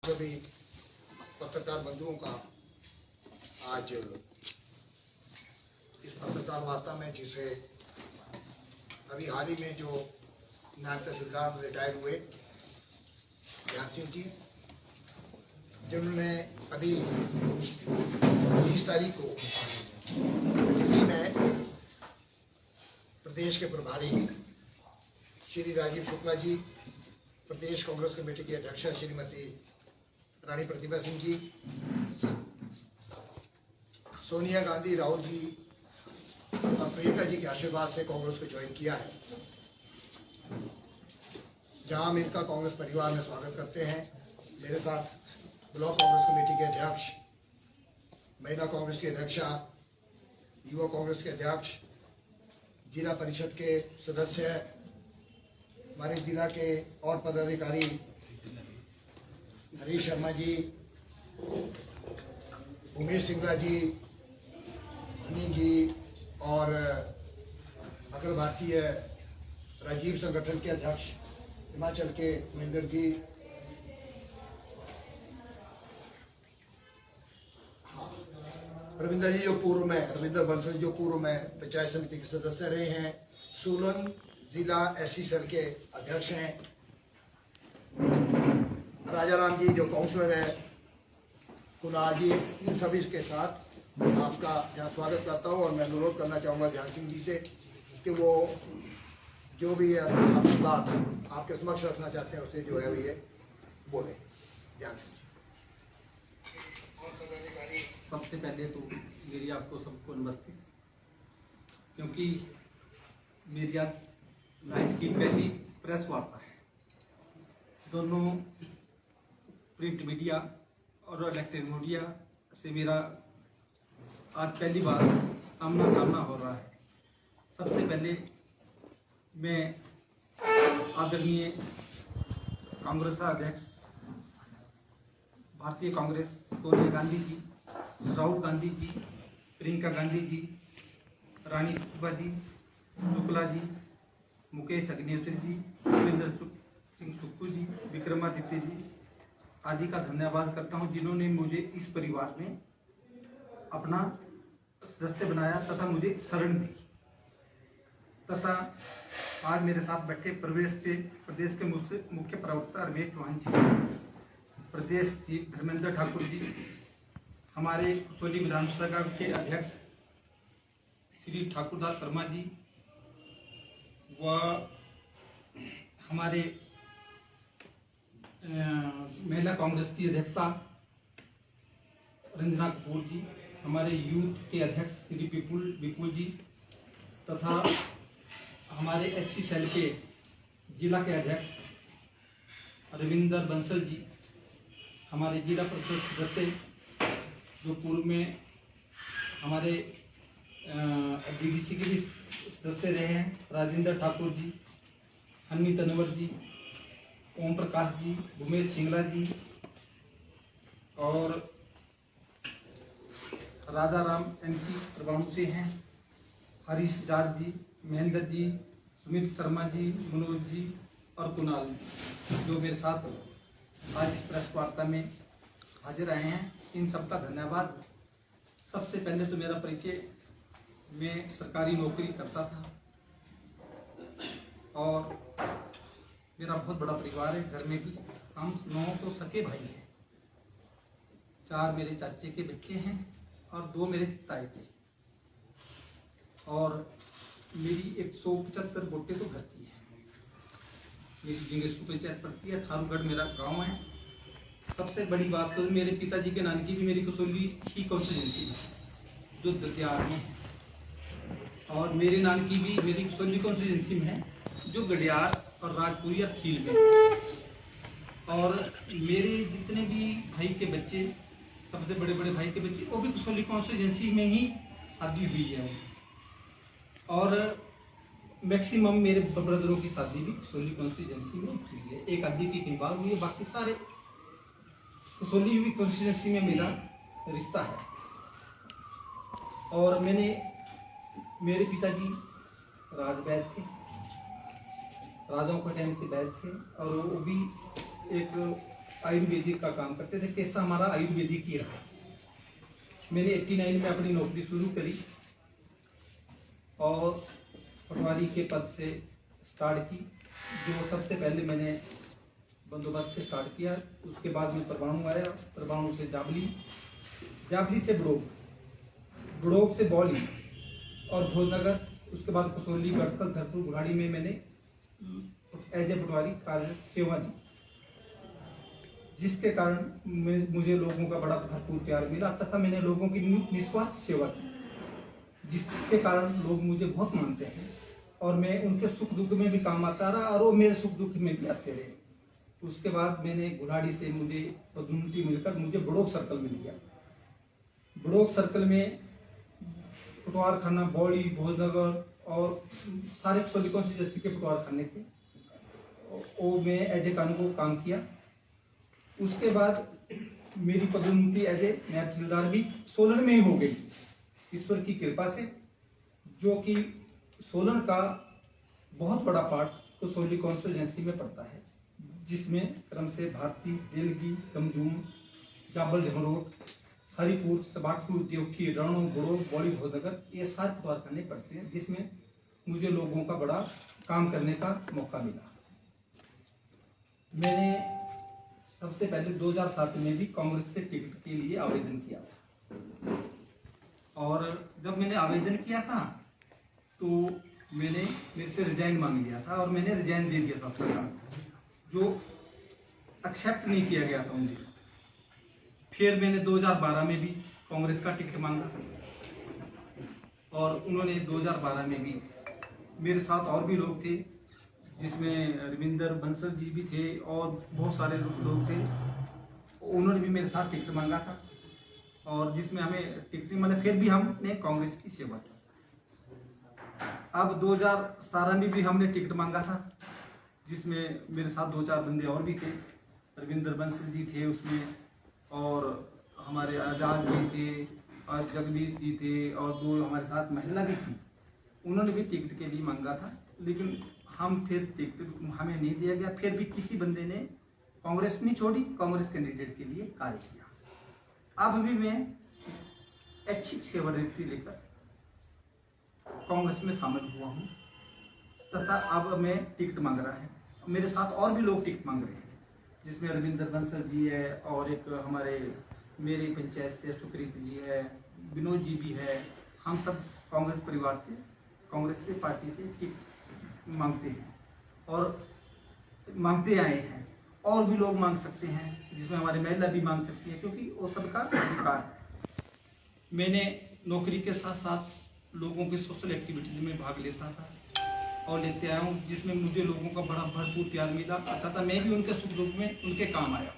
सभी पत्रकार बंधुओं का आज इस पत्रकार वार्ता में, जिसे अभी हाल ही में जो नायब तहसीलदार रिटायर हुए ध्यान सिंह जी, जिन्होंने अभी 20 तारीख को दिल्ली में प्रदेश के प्रभारी श्री राजीव शुक्ला जी, प्रदेश कांग्रेस कमेटी की अध्यक्षा श्रीमती रानी प्रतिभा सिंह जी, सोनिया गांधी, राहुल जी और प्रियंका जी के आशीर्वाद से कांग्रेस को ज्वाइन किया है, जहां हम इनका कांग्रेस परिवार में स्वागत करते हैं। मेरे साथ ब्लॉक कांग्रेस कमेटी के अध्यक्ष, महिला कांग्रेस की अध्यक्षा, युवा कांग्रेस के अध्यक्ष, जिला परिषद के सदस्य, हमारे जिला के और पदाधिकारी हरीश शर्मा जी, उमेश सिंगला जी, हनी जी और अखिल भारतीय राजीव संगठन के अध्यक्ष हिमाचल के महेंद्र जी, रविंदर जी रविंदर बंसल जो पूर्व में पंचायत समिति के सदस्य रहे हैं, सोलन जिला एससी सेल के अध्यक्ष हैं, राजा राम जी जो काउंसलर है, कुणाल जी, इन सभी के साथ आपका यहाँ स्वागत करता हूँ। और मैं अनुरोध करना चाहूँगा ध्यान सिंह जी से कि वो जो भी अपनी बात आपके समक्ष रखना चाहते हैं उसे जो है ये बोले। ध्यान सिंह जी। सबसे पहले तो मेरी आपको सबको नमस्ते, क्योंकि मेरी आज लाइफ की पहली प्रेस वार्ता है। दोनों प्रिंट मीडिया और इलेक्ट्रॉनिक मीडिया से मेरा आज पहली बार आमना सामना हो रहा है। सबसे पहले मैं आदरणीय कांग्रेस अध्यक्ष भारतीय कांग्रेस सोनिया गांधी जी, राहुल गांधी जी, प्रियंका गांधी जी, रानी प्रतिभा जी, शुक्ला जी, मुकेश अग्निहोत्री जी, रविंद्र सिंह सुक्खू जी, विक्रमादित्य जी आदि का धन्यवाद करता हूं, जिन्होंने मुझे इस परिवार में अपना सदस्य बनाया तथा मुझे शरण दी। तथा आज मेरे साथ बैठे प्रदेश के मुख्य प्रवक्ता रमेश चौहान जी, प्रदेश चीफ धर्मेंद्र ठाकुर जी, हमारे कसौली विधानसभा के अध्यक्ष श्री ठाकुरदास शर्मा जी व हमारे महिला कांग्रेस की अध्यक्षा रंजना कपूर जी, हमारे यूथ के अध्यक्ष श्री विपुल जी तथा हमारे एससी सेल के जिला के अध्यक्ष रविंदर बंसल जी, हमारे जिला परिषद सदस्य जो पूर्व में हमारे डीडीसी के भी सदस्य रहे हैं, राजेंद्र ठाकुर जी, हन्नी तनवर जी, ओम प्रकाश जी, उमेश सिंगला जी और राजा राम एमसी प्रभाणु से हैं, हरीश जाट जी, महेंद्र जी, सुमित शर्मा जी, मनोज जी और कुणाल जी जो मेरे साथ आज इस प्रेस वार्ता में हाजिर आए हैं। इन सबका धन्यवाद। सबसे पहले तो मेरा परिचय, मैं सरकारी नौकरी करता था और मेरा बहुत बड़ा परिवार है। घर में भी हम 9 तो सके भाई हैं, 4 मेरे चाचे के बच्चे हैं और 2 मेरे ताए के, और मेरी 175 बोटे तो घर की है। मेरी जिंगेश्वर पंचायत पड़ती है, थारूगढ़ मेरा गांव है। सबसे बड़ी बात तो मेरे पिताजी के नाम की भी मेरी कसौली की कॉन्स्टिट्यूंसी है जो दतियार में है, और मेरे नाम की भी मेरी कसौली कॉन्स्टिट्यूंसी में है जो गडियार और राजपुरिया खील में। और मेरे जितने भी भाई के बच्चे, सबसे बड़े बड़े भाई के बच्चे, वो भी कसौली कॉन्स्टिट्यूंसी में ही शादी हुई है। और मैक्सिमम मेरे ब्रदरों की शादी भी कसौली कॉन्स्टिट्यूंसी में हुई है। एक आदि की कई बार हुई है, बाकी सारे कसौली भी कॉन्स्टिट्यूंसी में मेरा रिश्ता है। और मेरे पिताजी राजवैद थे, राजाओं के टाइम से वैद थे, और वो भी एक आयुर्वेदिक का काम करते थे, पैसा हमारा आयुर्वेदिक ही रहा। मैंने 89 में अपनी नौकरी शुरू करी और पटवारी के पद से स्टार्ट की। जो सबसे पहले मैंने बंदोबस्त से स्टार्ट किया, उसके बाद में परमाणु आया, परमाणु से जाबली, जाबली से ब्रोक, ब्रोक से बौली और भोजनगर, उसके बाद कसौली, गढ़कल, धरपुर, बुराड़ी में मैंने एज ए पटवारी कार्य सेवा दी, जिसके कारण मुझे लोगों का बड़ा भरपूर प्यार मिला तथा मैंने लोगों की निस्वार्थ सेवा की, जिसके कारण लोग मुझे बहुत मानते हैं और मैं उनके सुख दुख में भी काम आता रहा और वो मेरे सुख दुख में भी आते रहे। उसके बाद मैंने गुलाड़ी से मुझे पदोन्नति मिलकर मुझे बड़ोक सर्कल मिल गया। बड़ोक सर्कल में पटवार खाना, बौड़ी, भोजनगर और सारे कसौली कॉन्स्टिट्यूंसी के पटवार खाने थे, वो मैं एज ए कानून काम किया। उसके बाद मेरी पदोन्नति एज ए नायब तहसीलदार भी सोलन में ही हो गई, ईश्वर की कृपा से, जो कि सोलन का बहुत बड़ा पार्ट कसौली कॉन्स्टिट्यूंसी में पड़ता है, जिसमें क्रम से भारती, देलगी, कमजूम, जाबल, झमरोट, हरिपुर, सबाटपुर, देवखी, रणो, गुड़ो, बौड़ी, भोजनगर, ये 7 कारखाने पड़ते हैं, जिसमें मुझे लोगों का बड़ा काम करने का मौका मिला। मैंने सबसे पहले 2007 में भी कांग्रेस से टिकट के लिए आवेदन किया था और जब मैंने आवेदन किया था तो मैंने मेरे से रिजाइन मांग लिया था और मैंने रिजाइन दे दिया था सरकार, जो एक्सेप्ट नहीं किया गया था मुझे। फिर मैंने 2012 में भी कांग्रेस का टिकट मांगा और उन्होंने 2012 में भी, मेरे साथ और भी लोग थे, जिसमें रविंदर बंसल जी भी थे और बहुत सारे लोग थे, उन्होंने भी मेरे साथ टिकट मांगा था और जिसमें हमें टिकट मतलब फिर भी हमने कांग्रेस की सेवा की। अब 2017 में भी हमने टिकट मांगा था, जिसमें मेरे साथ 2-4 बंदे और भी थे, रविंदर बंसल जी थे उसमें और हमारे आजाद जी थे और जगदीश जी थे और 2 हमारे साथ महिला भी थी, उन्होंने भी टिकट के लिए मांगा था, लेकिन हम फिर टिकट हमें नहीं दिया गया। फिर भी किसी बंदे ने कांग्रेस नहीं छोड़ी, कांग्रेस कैंडिडेट के लिए कार्य किया। अब भी मैं ऐच्छिक सेवानिवृत्ति लेकर कांग्रेस में शामिल हुआ हूँ तथा अब मैं टिकट मांग रहा है। मेरे साथ और भी लोग टिकट मांग रहे हैं, जिसमें रविंदर बंसल जी है और एक हमारे मेरी पंचायत से सुकृत जी है, विनोद जी भी है। हम सब कांग्रेस परिवार से, कांग्रेस से पार्टी से टिकट मांगते हैं और मांगते आए हैं, और भी लोग मांग सकते हैं, जिसमें हमारी महिला भी मांग सकती है, क्योंकि वो सबका अधिकार है। मैंने नौकरी के साथ साथ लोगों के सोशल एक्टिविटीज में भाग लेता था और लेते आया हूँ, जिसमें मुझे लोगों का बड़ा भरपूर प्यार मिला तथा मैं भी उनके सुख दुख में उनके काम आया।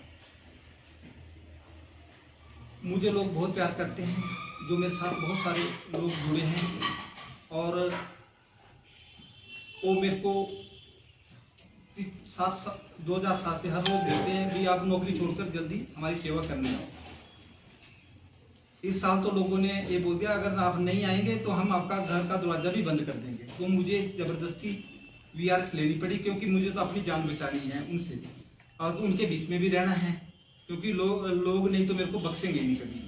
मुझे लोग बहुत प्यार करते हैं, जो मेरे साथ बहुत सारे लोग जुड़े हैं और वो मेरे को 2007 से हर रोज कहते हैं भी आप नौकरी छोड़कर जल्दी हमारी सेवा करने आओ। इस साल तो लोगों ने ये बोल दिया अगर आप नहीं आएंगे तो हम आपका घर का दरवाजा भी बंद कर देंगे, तो मुझे जबरदस्ती वीआरएस लेनी पड़ी, क्योंकि मुझे तो अपनी जान बचानी है उनसे और उनके बीच में भी रहना है, क्योंकि लोग नहीं तो मेरे को बख्शेंगे नहीं कभी।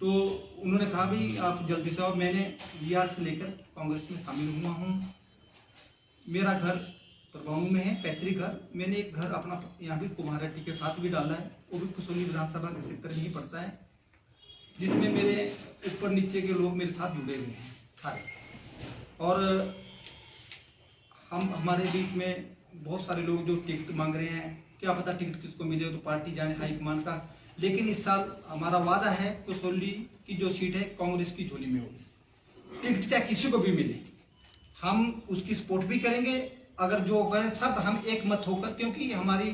तो उन्होंने कहा भी आप जल्दी से आओ। मैंने वीआरएस लेकर कांग्रेस में शामिल हुआ हूँ। मेरा घर परमाणु में है, पैतृक घर। मैंने एक घर अपना यहाँ भी कुम्हारहट्टी के साथ भी डाला है, वो भी कसौली विधानसभा के क्षेत्र में ही पड़ता है, जिसमें मेरे ऊपर नीचे के लोग मेरे साथ जुड़े हुए हैं सारे। और हमारे बीच में बहुत सारे लोग जो टिकट मांग रहे हैं, क्या पता टिकट किसको मिले, तो पार्टी जाने हाईकमान का। लेकिन इस साल हमारा वादा है कसौली की जो सीट है कांग्रेस की झोली में होगी, टिकट चाहे किसी को भी मिले, हम उसकी सपोर्ट भी करेंगे। अगर जो है सब हम एक मत होकर, क्योंकि हमारी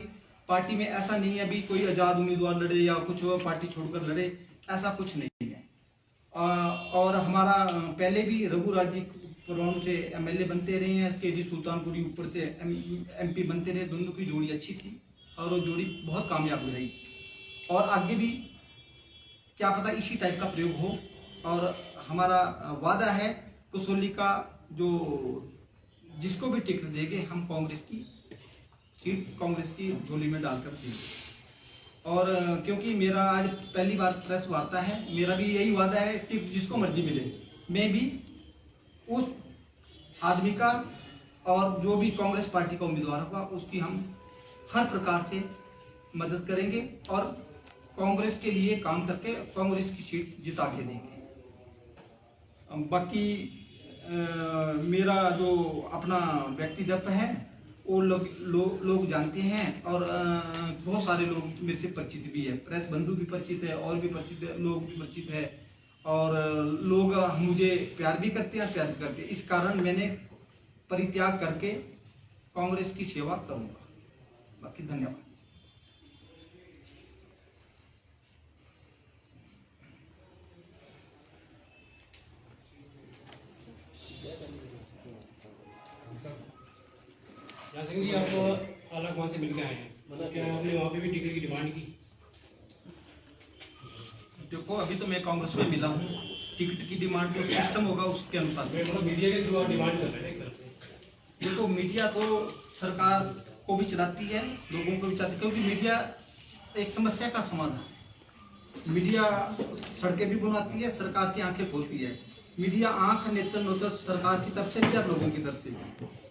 पार्टी में ऐसा नहीं है अभी कोई आजाद उम्मीदवार लड़े या कुछ पार्टी छोड़कर लड़े, ऐसा कुछ नहीं है। और हमारा पहले भी रघुराज जी परमाणु से एमएलए बनते रहे हैं, केडी सुल्तानपुरी ऊपर से एमपी बनते रहे, दोनों की जोड़ी अच्छी थी और वो जोड़ी बहुत कामयाब रही और आगे भी क्या पता इसी टाइप का प्रयोग हो। और हमारा वादा है कसौली का जो जिसको भी टिकट देंगे हम कांग्रेस की सीट कांग्रेस की झोली में डालकर देंगे। और क्योंकि मेरा आज पहली बार प्रेस वार्ता है, मेरा भी यही वादा है कि जिसको मर्जी मिले मैं भी उस आदमी का और जो भी कांग्रेस पार्टी का उम्मीदवार होगा उसकी हम हर प्रकार से मदद करेंगे और कांग्रेस के लिए काम करके कांग्रेस की सीट जिता के देंगे। बाकी मेरा जो अपना व्यक्तिगत है वो लोग जानते हैं और बहुत सारे लोग मेरे से परिचित भी है, प्रेस बंधु भी परिचित है और भी परिचित लोग भी परिचित है और लोग मुझे प्यार भी करते हैं, इस कारण मैंने परित्याग करके कांग्रेस की सेवा करूंगा। बाकी धन्यवाद। सिंह जी, आप अलग वहां से मिलकर आए हैं, मतलब क्या आपने वहां पे भी टिकट की डिमांड की? देखो अभी तो मैं कांग्रेस में मिला हूँ, टिकट की डिमांड तो सिस्टम होगा उसके अनुसार। मतलब मीडिया के थ्रू आप डिमांड कर रहे हैं एक तरफ से? देखो मीडिया तो सरकार को भी चलाती है, लोगों को भी चलाती है, क्योंकि मीडिया एक समस्या का समाधान। मीडिया सड़कें भी बनाती है, सरकार की आंखें खोलती है। मीडिया आंख नेत्र नोतर सरकार की तरफ से भी और लोगों की तरफ से भी।